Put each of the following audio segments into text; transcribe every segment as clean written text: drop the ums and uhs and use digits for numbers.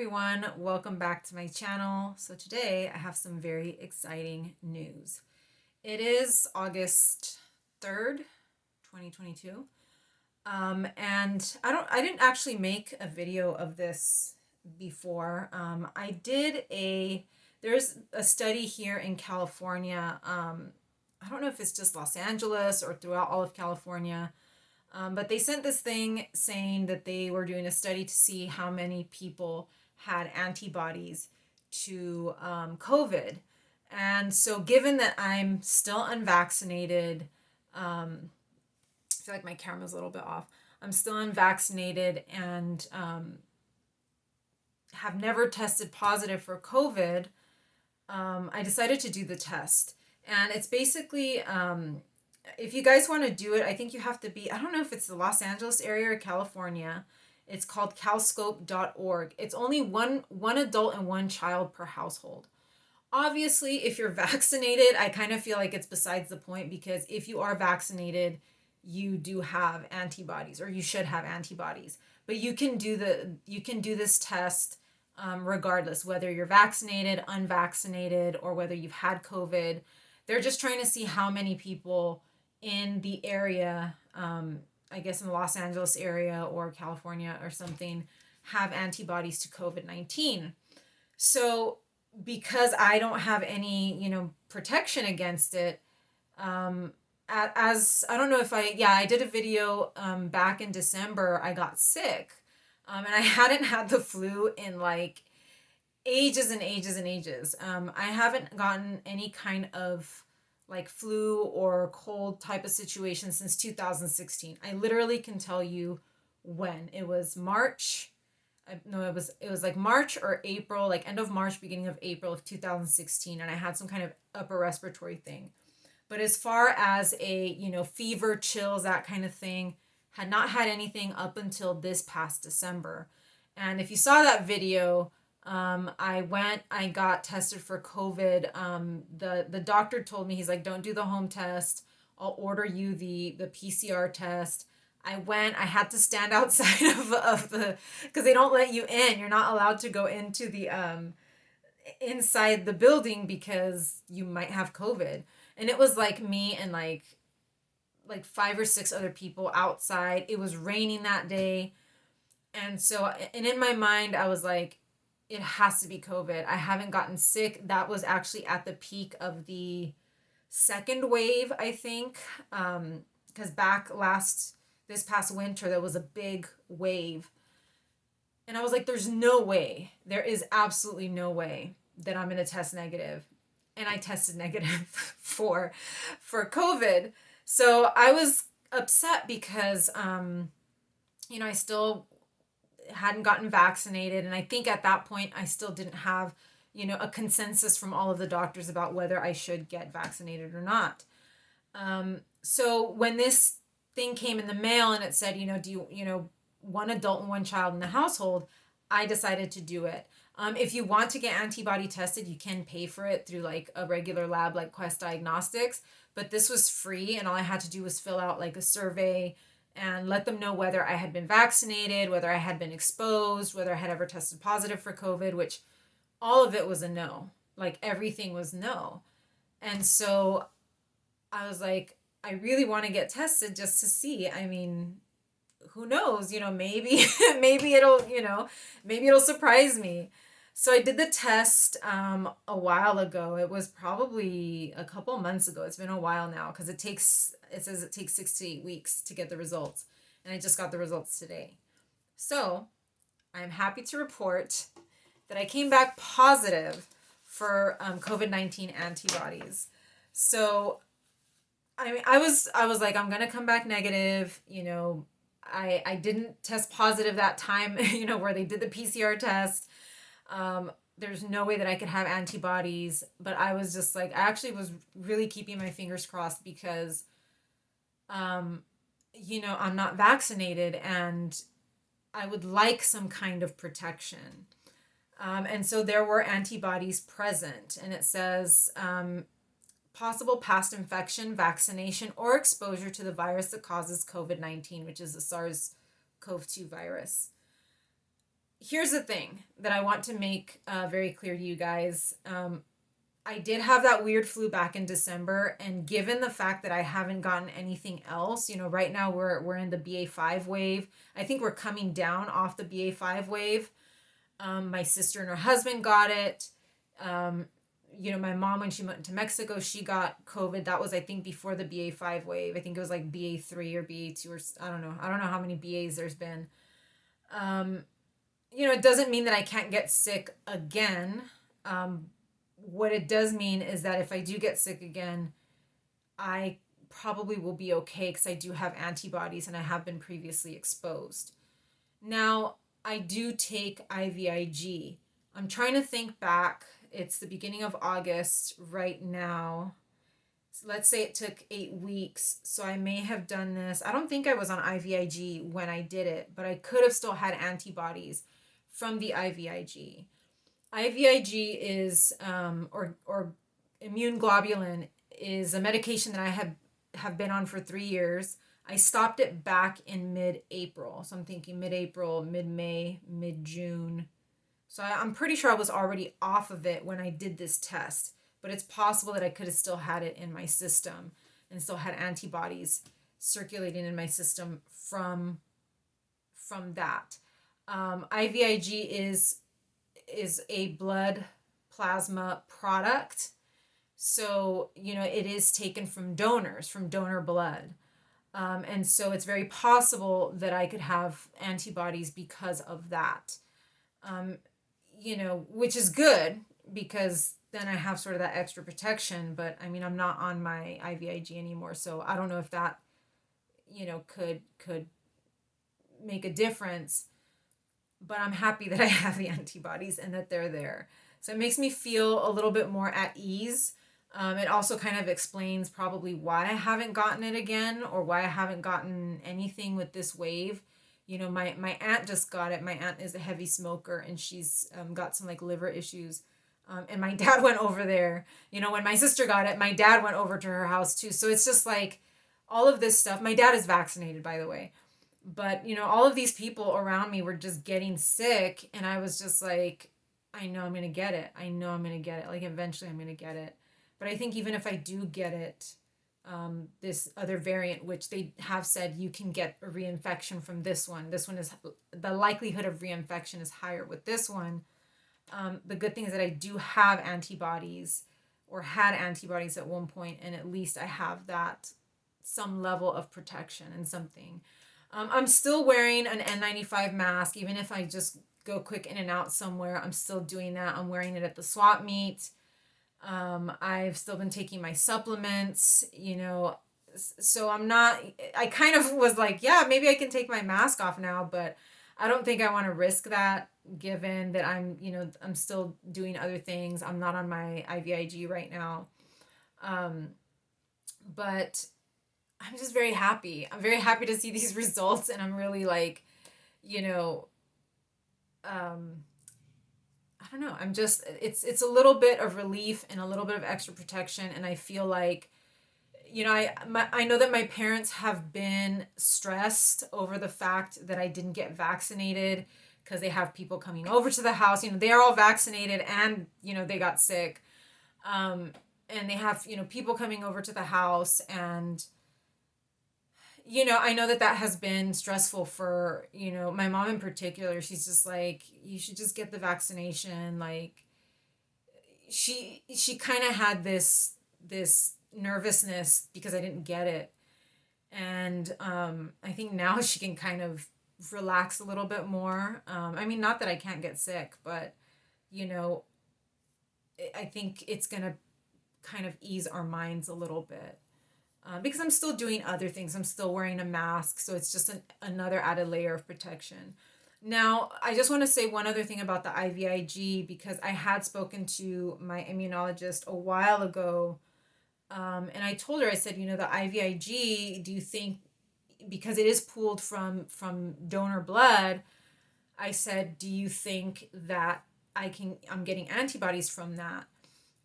everyone, welcome back to my channel. So today I have some very exciting news. It is August 3rd, 2022. And I didn't actually make a video of this before. There's a study here in California. I don't know if it's just Los Angeles or throughout all of California. But they sent this thing saying that they were doing a study to see how many people had antibodies to COVID. And so, given that I'm still unvaccinated, I feel like my camera's a little bit off. I'm still unvaccinated and have never tested positive for COVID. I decided to do the test. And it's basically if you guys want to do it, I think you have to be, I don't know if it's the Los Angeles area or California. It's called calscope.org. It's only one adult and one child per household. Obviously, if you're vaccinated, I kind of feel like it's besides the point, because if you are vaccinated, you do have antibodies, or you should have antibodies. But you can do this test regardless, whether you're vaccinated, unvaccinated, or whether you've had COVID. They're just trying to see how many people in the area, I guess in the Los Angeles area or California or something, have antibodies to COVID-19. So because I don't have any, protection against it, as I don't know if I did a video back in December. I got sick, and I hadn't had the flu in like ages and ages and ages. I haven't gotten any kind of like flu or cold type of situation since 2016. I literally can tell you when. It was March. No, it was like March or April, like end of March, beginning of April of 2016, and I had some kind of upper respiratory thing. But as far as fever, chills, that kind of thing, had not had anything up until this past December. And if you saw that video, I got tested for COVID. The doctor told me, he's like, don't do the home test. I'll order you the PCR test. I went, I had to stand outside because they don't let you in. You're not allowed to go into the, inside the building because you might have COVID. And it was like me and like 5 or 6 other people outside. It was raining that day. And so, and in my mind, I was like, it has to be COVID. I haven't gotten sick. That was actually at the peak of the second wave, I think. Because this past winter, there was a big wave. And I was like, there's no way. There is absolutely no way that I'm going to test negative. And I tested negative for COVID. So I was upset because, I still hadn't gotten vaccinated, and I think at that point I still didn't have a consensus from all of the doctors about whether I should get vaccinated or not. So when this thing came in the mail and it said, do you one adult and one child in the household, I decided to do it. If you want to get antibody tested, you can pay for it through like a regular lab like Quest Diagnostics, but this was free, and all I had to do was fill out like a survey and let them know whether I had been vaccinated, whether I had been exposed, whether I had ever tested positive for COVID, which all of it was a no. Like everything was no. And so I was like, I really want to get tested just to see. I mean, who knows, maybe, maybe it'll surprise me. So I did the test a while ago. It was probably a couple months ago. It's been a while now because it says it takes 6 to 8 weeks to get the results. And I just got the results today. So I'm happy to report that I came back positive for COVID-19 antibodies. So I mean, I was like, I'm going to come back negative. I didn't test positive that time, where they did the PCR test. There's no way that I could have antibodies, but I was just like, I actually was really keeping my fingers crossed because, I'm not vaccinated and I would like some kind of protection. And so there were antibodies present, and it says, possible past infection, vaccination, or exposure to the virus that causes COVID-19, which is the SARS-CoV-2 virus. here's the thing that I want to make very clear to you guys. I did have that weird flu back in December, and given the fact that I haven't gotten anything else, right now we're in the BA5 wave. I think we're coming down off the BA5 wave. My sister and her husband got it. Um, my mom, when she went to Mexico, she got COVID. That was, I think, before the BA5 wave. I think it was like BA3 or BA2, or I don't know. I don't know how many BAs there's been. Um, it doesn't mean that I can't get sick again. What it does mean is that if I do get sick again, I probably will be okay because I do have antibodies and I have been previously exposed. Now, I do take IVIG. I'm trying to think back. It's the beginning of August right now. So let's say it took 8 weeks. So I may have done this. I don't think I was on IVIG when I did it, but I could have still had antibodies from the IVIG. IVIG is, or immune globulin is a medication that I have been on for 3 years. I stopped it back in mid-April. So I'm thinking mid-April, mid-May, mid-June. So I'm pretty sure I was already off of it when I did this test. But it's possible that I could have still had it in my system and still had antibodies circulating in my system from that. IVIG is a blood plasma product. So, it is taken from donors, from donor blood. And so it's very possible that I could have antibodies because of that. Which is good because then I have sort of that extra protection. But I mean, I'm not on my IVIG anymore, so I don't know if that, could make a difference. But I'm happy that I have the antibodies and that they're there. So it makes me feel a little bit more at ease. It also kind of explains probably why I haven't gotten it again or why I haven't gotten anything with this wave. My aunt just got it. My aunt is a heavy smoker and she's got some like liver issues. And my dad went over there. When my sister got it, my dad went over to her house too. So it's just like all of this stuff. My dad is vaccinated, by the way. But, all of these people around me were just getting sick. And I was just like, I know I'm going to get it. I know I'm going to get it. Like, eventually I'm going to get it. But I think even if I do get it, this other variant, which they have said you can get a reinfection from this one. This one is, the likelihood of reinfection is higher with this one. The good thing is that I do have antibodies or had antibodies at one point, and at least I have that some level of protection and something. I'm still wearing an N95 mask, even if I just go quick in and out somewhere. I'm still doing that. I'm wearing it at the swap meet. I've still been taking my supplements, so I kind of was like, yeah, maybe I can take my mask off now, but I don't think I want to risk that given that I'm still doing other things. I'm not on my IVIG right now. But I'm just very happy. I'm very happy to see these results, and I'm really like, I don't know. I'm just it's a little bit of relief and a little bit of extra protection, and I feel like, I know that my parents have been stressed over the fact that I didn't get vaccinated because they have people coming over to the house. They are all vaccinated and they got sick, and they have people coming over to the house and. I know that has been stressful for, my mom in particular. She's just like, you should just get the vaccination. Like, she kind of had this nervousness because I didn't get it. And I think now she can kind of relax a little bit more. I mean, not that I can't get sick, but, I think it's going to kind of ease our minds a little bit. Because I'm still doing other things. I'm still wearing a mask. So it's just another added layer of protection. Now, I just want to say one other thing about the IVIG because I had spoken to my immunologist a while ago. And I told her, I said, the IVIG, do you think, because it is pooled from donor blood, I said, do you think that I'm getting antibodies from that?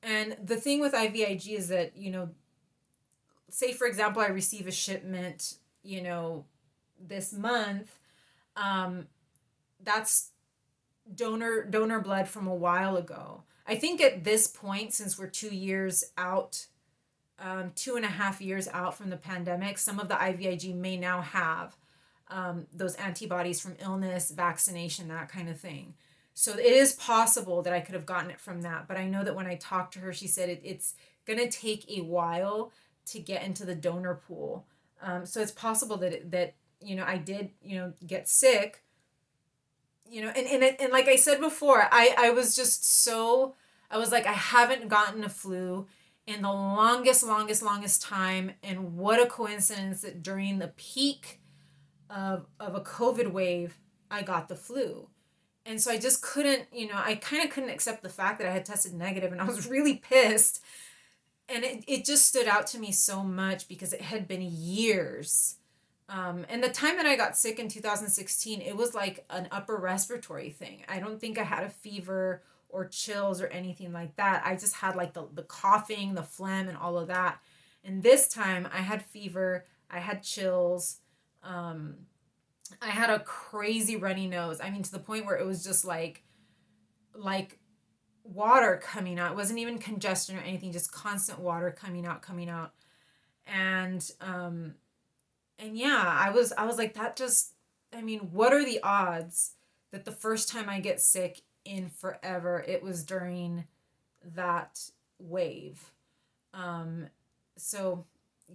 And the thing with IVIG is that, say for example I receive a shipment this month, that's donor blood from a while ago. I think at this point, since we're 2 years out, 2.5 years out from the pandemic, some of the IVIG may now have those antibodies from illness, vaccination, that kind of thing. So it is possible that I could have gotten it from that. But I know that when I talked to her, she said it's going to take a while to get into the donor pool. So it's possible that I did, get sick, and like I said before, I was just so, I was like, I haven't gotten a flu in the longest time. And what a coincidence that during the peak of a COVID wave, I got the flu. And so I just couldn't, I kind of couldn't accept the fact that I had tested negative, and I was really pissed. And it just stood out to me so much because it had been years. And the time that I got sick in 2016, it was like an upper respiratory thing. I don't think I had a fever or chills or anything like that. I just had like the coughing, the phlegm, and all of that. And this time I had fever, I had chills, I had a crazy runny nose. I mean, to the point where it was just like water coming out. It wasn't even congestion or anything, just constant water coming out. And yeah, I was like, that just, I mean, what are the odds that the first time I get sick in forever, it was during that wave. So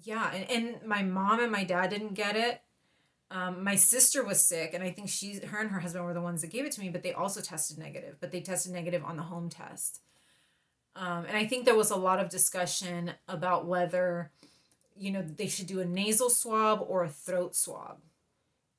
yeah, and my mom and my dad didn't get it. My sister was sick, and I think her and her husband were the ones that gave it to me, but they also tested negative, but they tested negative on the home test. And I think there was a lot of discussion about whether, they should do a nasal swab or a throat swab.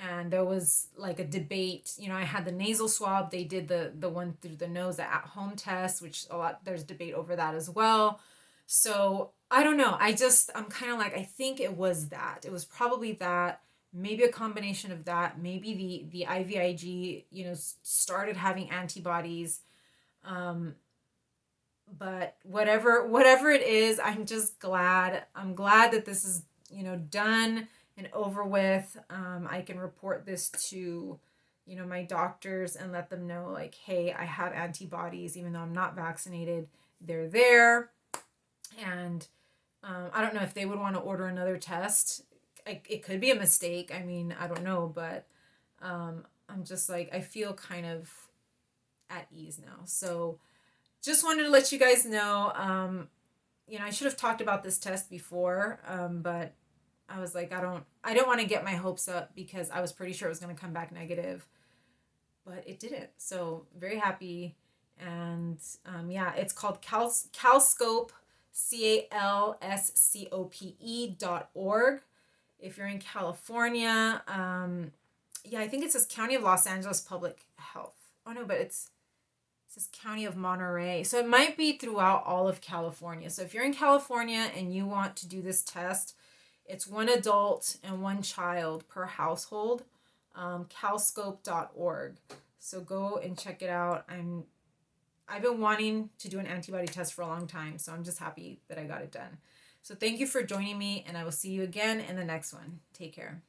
And there was like a debate. I had the nasal swab. They did the one through the nose, the at-home test, which there's debate over that as well. So I don't know. I'm kind of like, I think it was that. It was probably that, maybe a combination of that. Maybe the IVIG, started having antibodies. But whatever it is, I'm just glad. I'm glad that this is, done and over with. I can report this to, my doctors and let them know, like, hey, I have antibodies, even though I'm not vaccinated. They're there. And I don't know if they would want to order another test. It could be a mistake. I mean, I don't know, but I'm just like, I feel kind of at ease now. So just wanted to let you guys know. I should have talked about this test before, but I was like, I don't want to get my hopes up because I was pretty sure it was going to come back negative, but it didn't. So very happy. And yeah, it's called Calscope, CALSCOPE.org. If you're in California, yeah, I think it says County of Los Angeles Public Health. Oh no, but it says County of Monterey. So it might be throughout all of California. So if you're in California and you want to do this test, it's one adult and one child per household. Calscope.org. So go and check it out. I've been wanting to do an antibody test for a long time, so I'm just happy that I got it done. So thank you for joining me, and I will see you again in the next one. Take care.